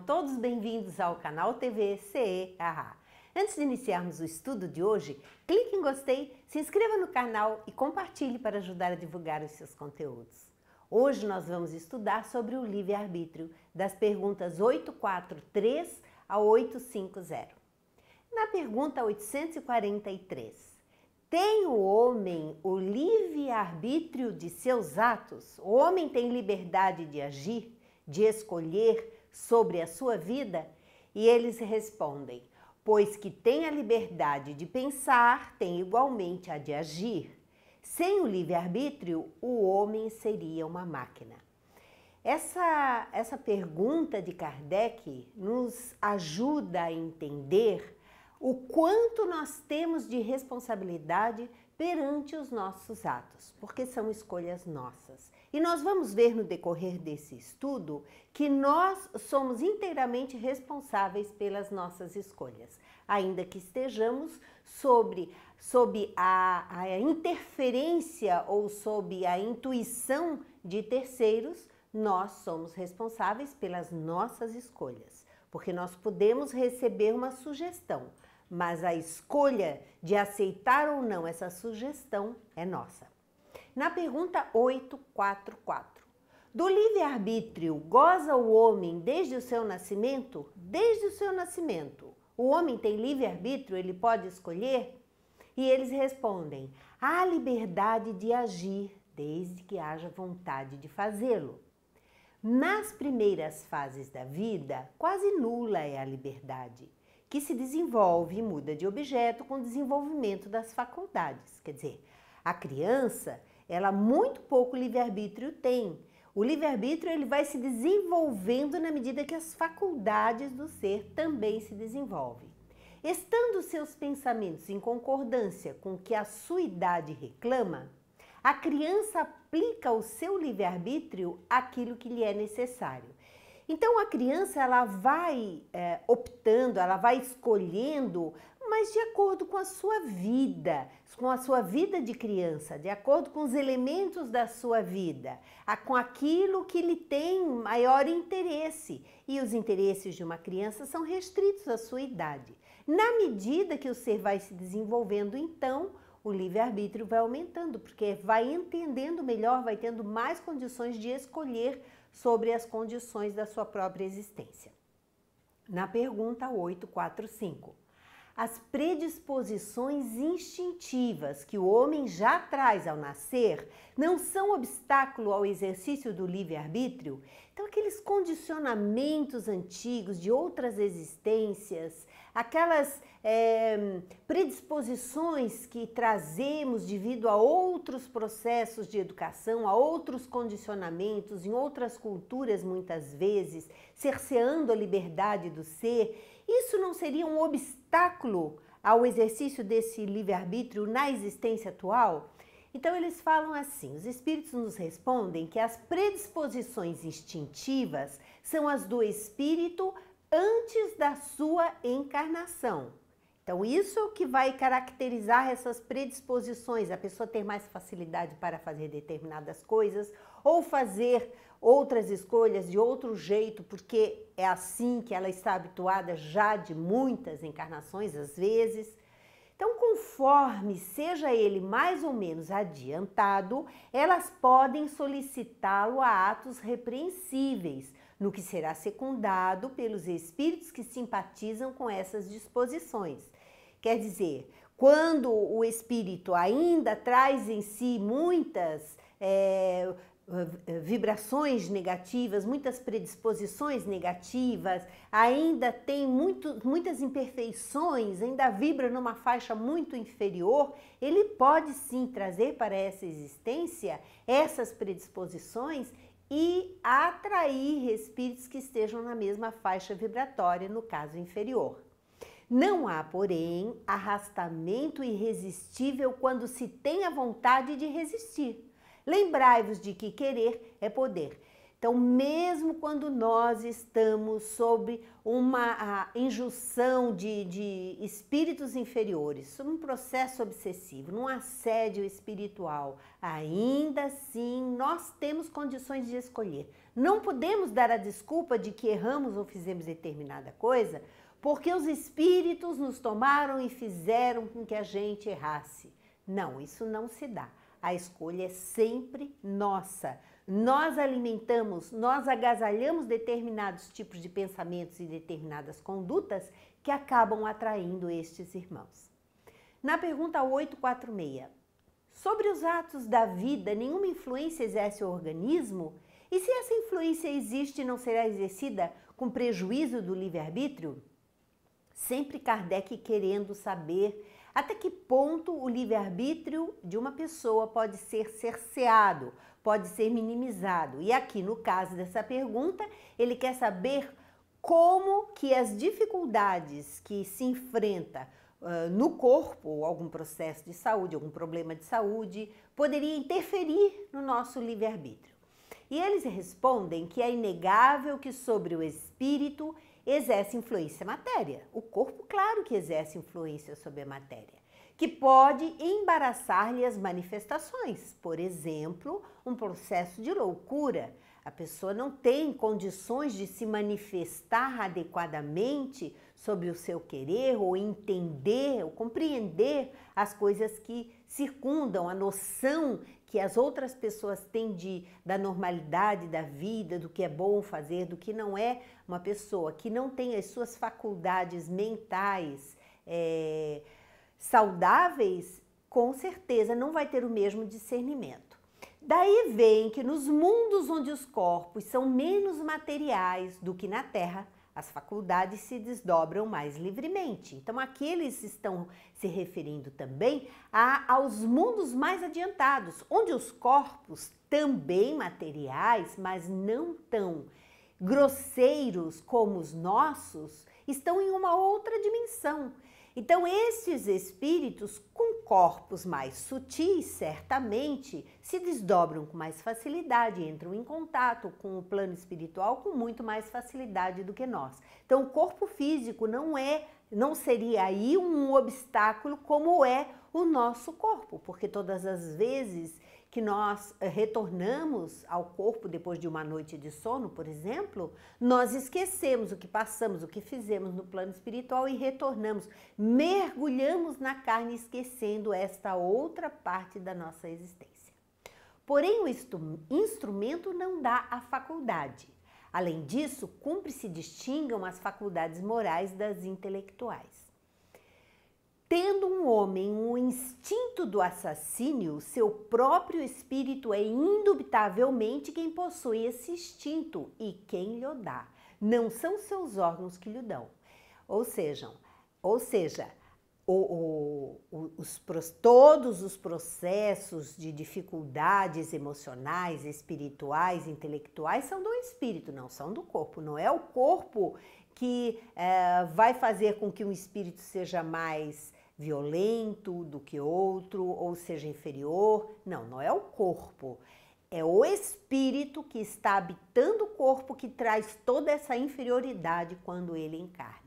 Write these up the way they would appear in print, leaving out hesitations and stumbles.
todos bem-vindos ao canal TV CE. Antes de iniciarmos o estudo de hoje, clique em gostei, se inscreva no canal e compartilhe para ajudar a divulgar os seus conteúdos. Hoje nós vamos estudar sobre o livre-arbítrio, das perguntas 843 a 850. Na pergunta 843, tem o homem o livre-arbítrio de seus atos? O homem tem liberdade de agir, de escolher sobre a sua vida? E eles respondem, pois que tem a liberdade de pensar, tem igualmente a de agir. Sem o livre-arbítrio, o homem seria uma máquina. Essa pergunta de Kardec nos ajuda a entender o quanto nós temos de responsabilidade perante os nossos atos, porque são escolhas nossas. E nós vamos ver no decorrer desse estudo que nós somos inteiramente responsáveis pelas nossas escolhas, ainda que estejamos sob a interferência ou sob a intuição de terceiros, nós somos responsáveis pelas nossas escolhas, porque nós podemos receber uma sugestão, mas a escolha de aceitar ou não essa sugestão é nossa. Na pergunta 844, do livre-arbítrio goza o homem desde o seu nascimento? Desde o seu nascimento. O homem tem livre-arbítrio, ele pode escolher? E eles respondem, há liberdade de agir desde que haja vontade de fazê-lo. Nas primeiras fases da vida, quase nula é a liberdade, que se desenvolve e muda de objeto com o desenvolvimento das faculdades. Quer dizer, a criança, ela muito pouco livre-arbítrio tem. O livre-arbítrio ele vai se desenvolvendo na medida que as faculdades do ser também se desenvolvem. Estando seus pensamentos em concordância com o que a sua idade reclama, a criança aplica ao seu livre-arbítrio aquilo que lhe é necessário. Então a criança ela vai optando, ela vai escolhendo, mas de acordo com a sua vida de criança, de acordo com os elementos da sua vida, com aquilo que lhe tem maior interesse. E os interesses de uma criança são restritos à sua idade. Na medida que o ser vai se desenvolvendo, então, o livre-arbítrio vai aumentando, porque vai entendendo melhor, vai tendo mais condições de escolher sobre as condições da sua própria existência. Na pergunta 845, as predisposições instintivas que o homem já traz ao nascer não são obstáculo ao exercício do livre-arbítrio? Então, aqueles condicionamentos antigos de outras existências, aquelas predisposições que trazemos devido a outros processos de educação, a outros condicionamentos, em outras culturas muitas vezes, cerceando a liberdade do ser, isso não seria um obstáculo ao exercício desse livre-arbítrio na existência atual? Então eles falam assim, os espíritos nos respondem que as predisposições instintivas são as do espírito antes da sua encarnação. Então isso é o que vai caracterizar essas predisposições, a pessoa ter mais facilidade para fazer determinadas coisas ou fazer outras escolhas de outro jeito, porque é assim que ela está habituada já de muitas encarnações às vezes. Então, conforme seja ele mais ou menos adiantado, elas podem solicitá-lo a atos repreensíveis, no que será secundado pelos espíritos que simpatizam com essas disposições. Quer dizer, quando o espírito ainda traz em si muitas vibrações negativas, muitas predisposições negativas, ainda tem muitas imperfeições, ainda vibra numa faixa muito inferior, ele pode sim trazer para essa existência essas predisposições e atrair espíritos que estejam na mesma faixa vibratória, no caso inferior. Não há, porém, arrastamento irresistível quando se tem a vontade de resistir. Lembrai-vos de que querer é poder. Então, mesmo quando nós estamos sob uma injunção de espíritos inferiores, sob um processo obsessivo, num assédio espiritual, ainda assim nós temos condições de escolher. Não podemos dar a desculpa de que erramos ou fizemos determinada coisa, porque os espíritos nos tomaram e fizeram com que a gente errasse. Não, isso não se dá. A escolha é sempre nossa. Nós alimentamos, nós agasalhamos determinados tipos de pensamentos e determinadas condutas que acabam atraindo estes irmãos. Na pergunta 846, sobre os atos da vida, nenhuma influência exerce o organismo? E se essa influência existe, não será exercida com prejuízo do livre-arbítrio? Sempre Kardec querendo saber até que ponto o livre-arbítrio de uma pessoa pode ser cerceado, pode ser minimizado. E aqui, no caso dessa pergunta, ele quer saber como que as dificuldades que se enfrenta no corpo, ou algum processo de saúde, algum problema de saúde, poderia interferir no nosso livre-arbítrio. E eles respondem que é inegável que sobre o espírito exerce influência a matéria. O corpo, claro que exerce influência sobre a matéria, que pode embaraçar-lhe as manifestações. Por exemplo, um processo de loucura. A pessoa não tem condições de se manifestar adequadamente sobre o seu querer, ou entender, ou compreender as coisas que circundam, a noção que as outras pessoas têm da normalidade da vida, do que é bom fazer, do que não é. Uma pessoa que não tem as suas faculdades mentais saudáveis, com certeza não vai ter o mesmo discernimento. Daí vem que nos mundos onde os corpos são menos materiais do que na Terra, as faculdades se desdobram mais livremente. Então aqui eles estão se referindo também aos mundos mais adiantados, onde os corpos, também materiais, mas não tão grosseiros como os nossos, estão em uma outra dimensão. Então esses espíritos com corpos mais sutis, certamente, se desdobram com mais facilidade, entram em contato com o plano espiritual com muito mais facilidade do que nós. Então o corpo físico não seria aí um obstáculo como é o nosso corpo, porque todas as vezes que nós retornamos ao corpo depois de uma noite de sono, por exemplo, nós esquecemos o que passamos, o que fizemos no plano espiritual e retornamos, mergulhamos na carne esquecendo esta outra parte da nossa existência. Porém, o instrumento não dá a faculdade. Além disso, cumpre se distingam as faculdades morais das intelectuais. Tendo um homem um instinto do assassínio, seu próprio espírito é indubitavelmente quem possui esse instinto e quem lhe o dá. Não são seus órgãos que lhe dão. Ou seja, todos os processos de dificuldades emocionais, espirituais, intelectuais são do espírito, não são do corpo. Não é o corpo que vai fazer com que um espírito seja mais violento do que outro, ou seja inferior. Não, não é o corpo. É o espírito que está habitando o corpo que traz toda essa inferioridade quando ele encarna.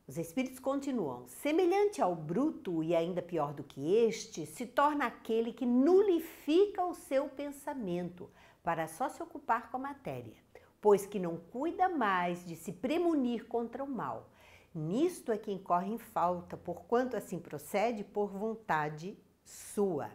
Os espíritos continuam. Semelhante ao bruto e ainda pior do que este, se torna aquele que nulifica o seu pensamento para só se ocupar com a matéria, pois que não cuida mais de se premunir contra o mal. Nisto é que incorre em falta, porquanto assim procede por vontade sua.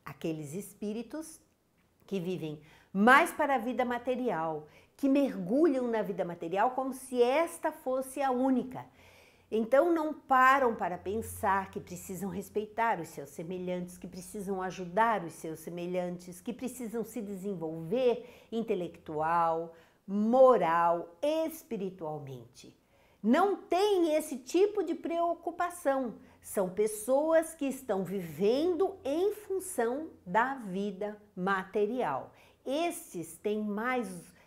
Aqueles espíritos que vivem mais para a vida material, que mergulham na vida material como se esta fosse a única. Então não param para pensar que precisam respeitar os seus semelhantes, que precisam ajudar os seus semelhantes, que precisam se desenvolver intelectual, moral, espiritualmente. Não tem esse tipo de preocupação. São pessoas que estão vivendo em função da vida material. Estes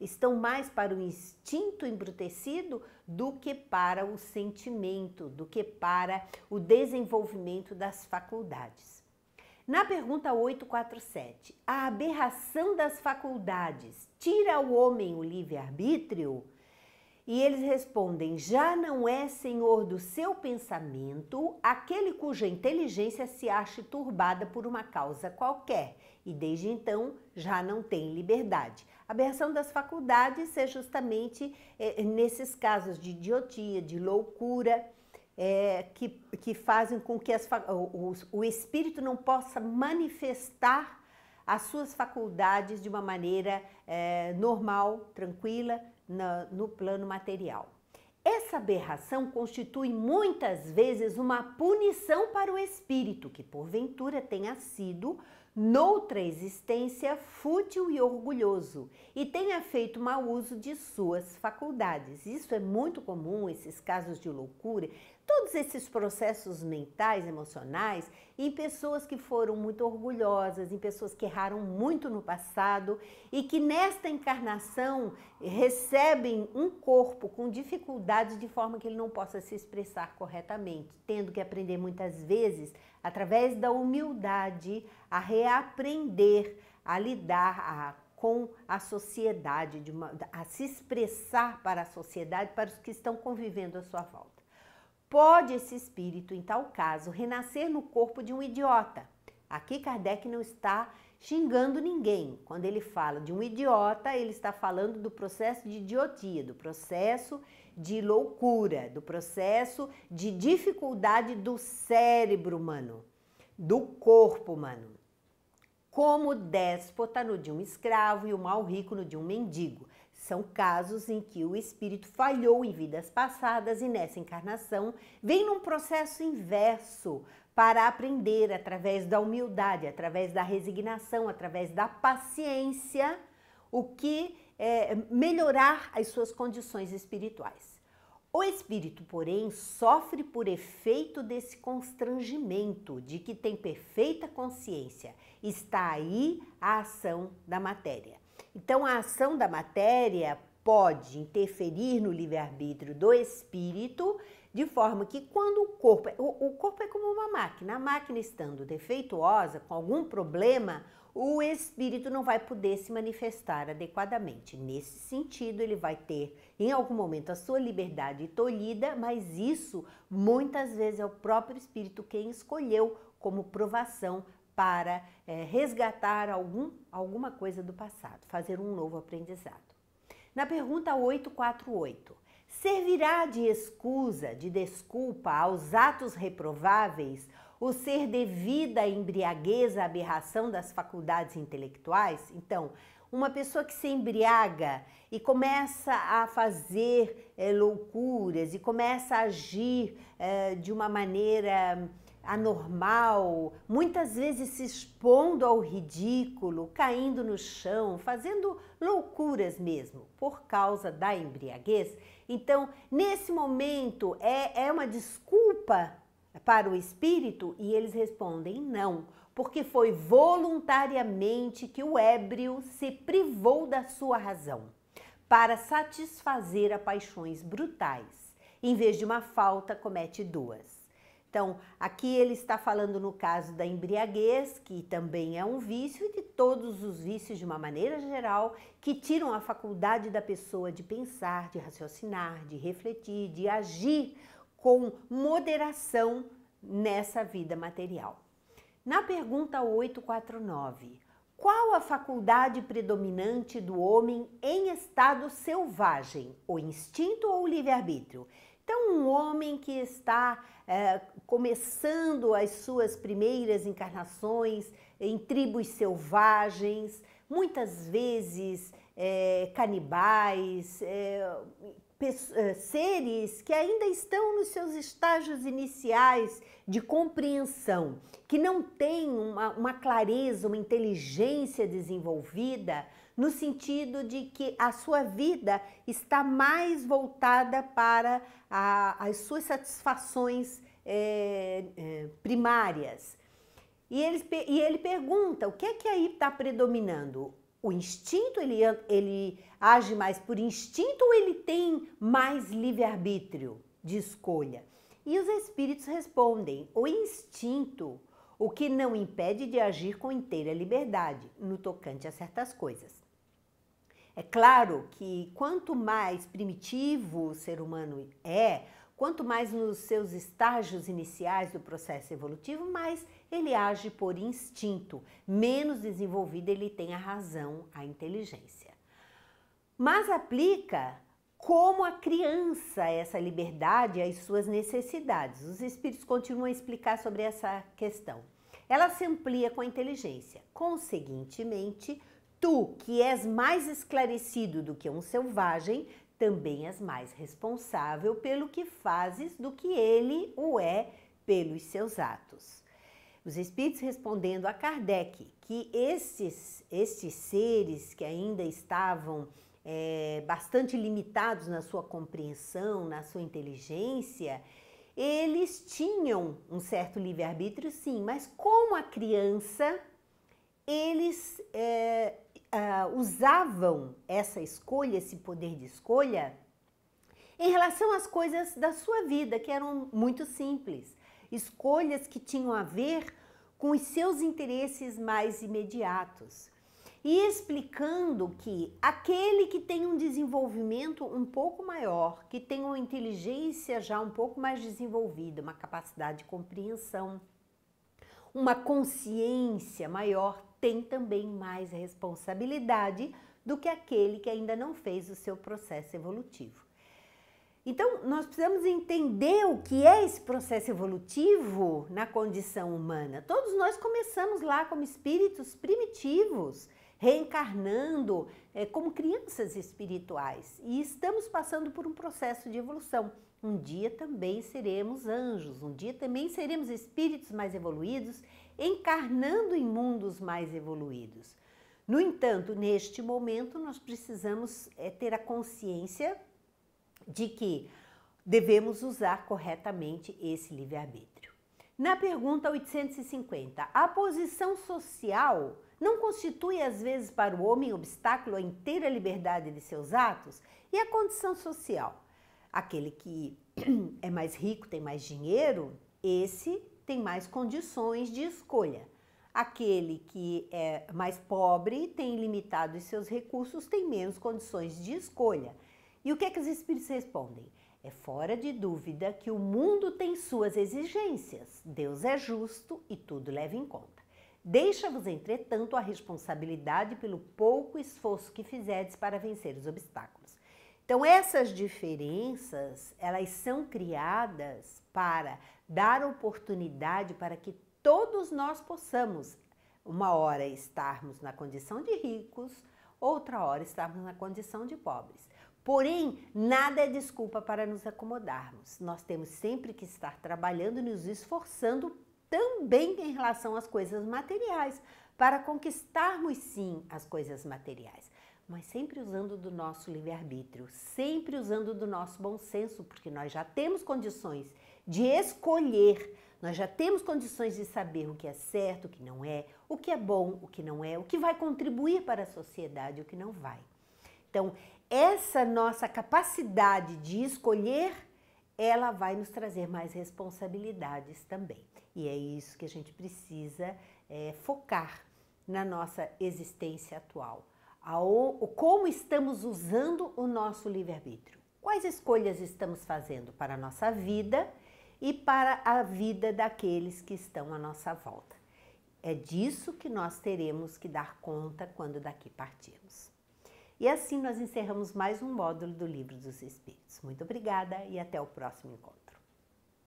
estão mais para o instinto embrutecido do que para o sentimento, do que para o desenvolvimento das faculdades. Na pergunta 847, a aberração das faculdades tira ao homem o livre-arbítrio? E eles respondem, já não é senhor do seu pensamento aquele cuja inteligência se ache turbada por uma causa qualquer, e desde então já não tem liberdade. A aberração das faculdades é justamente nesses casos de idiotia, de loucura, que fazem com que o espírito não possa manifestar as suas faculdades de uma maneira normal, tranquila, no plano material. Essa aberração constitui muitas vezes uma punição para o espírito, que porventura tenha sido, noutra existência, fútil e orgulhoso, e tenha feito mau uso de suas faculdades. Isso é muito comum, esses casos de loucura, todos esses processos mentais, emocionais, em pessoas que foram muito orgulhosas, em pessoas que erraram muito no passado e que nesta encarnação recebem um corpo com dificuldades de forma que ele não possa se expressar corretamente, tendo que aprender muitas vezes, através da humildade, a reaprender a lidar com a sociedade, a se expressar para a sociedade, para os que estão convivendo à sua volta. Pode esse espírito, em tal caso, renascer no corpo de um idiota. Aqui Kardec não está xingando ninguém. Quando ele fala de um idiota, ele está falando do processo de idiotia, do processo de loucura, do processo de dificuldade do cérebro humano, do corpo humano. Como o déspota no de um escravo e o mal rico no de um mendigo. São casos em que o espírito falhou em vidas passadas e nessa encarnação vem num processo inverso para aprender através da humildade, através da resignação, através da paciência, o que melhorar as suas condições espirituais. O espírito, porém, sofre por efeito desse constrangimento de que tem perfeita consciência. Está aí a ação da matéria. Então, a ação da matéria pode interferir no livre-arbítrio do espírito, de forma que quando o corpo é como uma máquina, a máquina estando defeituosa, com algum problema, o espírito não vai poder se manifestar adequadamente. Nesse sentido, ele vai ter, em algum momento, a sua liberdade tolhida, mas isso, muitas vezes, é o próprio espírito quem escolheu como provação para resgatar alguma coisa do passado, fazer um novo aprendizado. Na pergunta 848, servirá de escusa, de desculpa aos atos reprováveis o ser devida à embriaguez, à aberração das faculdades intelectuais? Então, uma pessoa que se embriaga e começa a fazer loucuras e começa a agir de uma maneira anormal, muitas vezes se expondo ao ridículo, caindo no chão, fazendo loucuras mesmo, por causa da embriaguez. Então, nesse momento, é uma desculpa para o espírito? E eles respondem não, porque foi voluntariamente que o ébrio se privou da sua razão, para satisfazer a paixões brutais. Em vez de uma falta, comete duas. Então, aqui ele está falando no caso da embriaguez, que também é um vício, e de todos os vícios de uma maneira geral, que tiram a faculdade da pessoa de pensar, de raciocinar, de refletir, de agir com moderação nessa vida material. Na pergunta 849, qual a faculdade predominante do homem em estado selvagem, o instinto ou o livre-arbítrio? Então, um homem que está começando as suas primeiras encarnações em tribos selvagens, muitas vezes canibais, seres que ainda estão nos seus estágios iniciais de compreensão, que não têm uma clareza, uma inteligência desenvolvida, no sentido de que a sua vida está mais voltada para as suas satisfações primárias. E ele pergunta, o que é que aí está predominando? O instinto, ele age mais por instinto ou ele tem mais livre-arbítrio de escolha? E os espíritos respondem, o instinto, o que não impede de agir com inteira liberdade no tocante a certas coisas. É claro que quanto mais primitivo o ser humano é, quanto mais nos seus estágios iniciais do processo evolutivo, mais ele age por instinto, menos desenvolvido ele tem a razão, a inteligência. Mas aplica como a criança essa liberdade às suas necessidades. Os espíritos continuam a explicar sobre essa questão. Ela se amplia com a inteligência. Conseguintemente, tu, que és mais esclarecido do que um selvagem, também és mais responsável pelo que fazes do que ele o é pelos seus atos. Os espíritos respondendo a Kardec que estes seres que ainda estavam bastante limitados na sua compreensão, na sua inteligência, eles tinham um certo livre-arbítrio, sim, mas como a criança, eles usavam essa escolha, esse poder de escolha, em relação às coisas da sua vida, que eram muito simples. Escolhas que tinham a ver com os seus interesses mais imediatos. E explicando que aquele que tem um desenvolvimento um pouco maior, que tem uma inteligência já um pouco mais desenvolvida, uma capacidade de compreensão, uma consciência maior, tem também mais responsabilidade do que aquele que ainda não fez o seu processo evolutivo. Então, nós precisamos entender o que é esse processo evolutivo na condição humana. Todos nós começamos lá como espíritos primitivos, reencarnando como crianças espirituais e estamos passando por um processo de evolução. Um dia também seremos anjos, um dia também seremos espíritos mais evoluídos, encarnando em mundos mais evoluídos. No entanto, neste momento, nós precisamos ter a consciência de que devemos usar corretamente esse livre-arbítrio. Na pergunta 850, a posição social não constitui às vezes para o homem obstáculo à inteira liberdade de seus atos? E a condição social? Aquele que é mais rico, tem mais dinheiro, esse tem mais condições de escolha. Aquele que é mais pobre, tem limitado os seus recursos, tem menos condições de escolha. E o que é que os espíritos respondem? É fora de dúvida que o mundo tem suas exigências. Deus é justo e tudo leva em conta. Deixa-vos, entretanto, a responsabilidade pelo pouco esforço que fizerdes para vencer os obstáculos. Então, essas diferenças, elas são criadas para dar oportunidade para que todos nós possamos, uma hora estarmos na condição de ricos, outra hora estarmos na condição de pobres. Porém, nada é desculpa para nos acomodarmos. Nós temos sempre que estar trabalhando e nos esforçando também em relação às coisas materiais, para conquistarmos sim as coisas materiais, mas sempre usando do nosso livre-arbítrio, sempre usando do nosso bom senso, porque nós já temos condições de escolher, nós já temos condições de saber o que é certo, o que não é, o que é bom, o que não é, o que vai contribuir para a sociedade, o que não vai. Então, essa nossa capacidade de escolher, ela vai nos trazer mais responsabilidades também. E é isso que a gente precisa focar na nossa existência atual. Como estamos usando o nosso livre-arbítrio? Quais escolhas estamos fazendo para a nossa vida e para a vida daqueles que estão à nossa volta? É disso que nós teremos que dar conta quando daqui partirmos. E assim nós encerramos mais um módulo do Livro dos Espíritos. Muito obrigada e até o próximo encontro.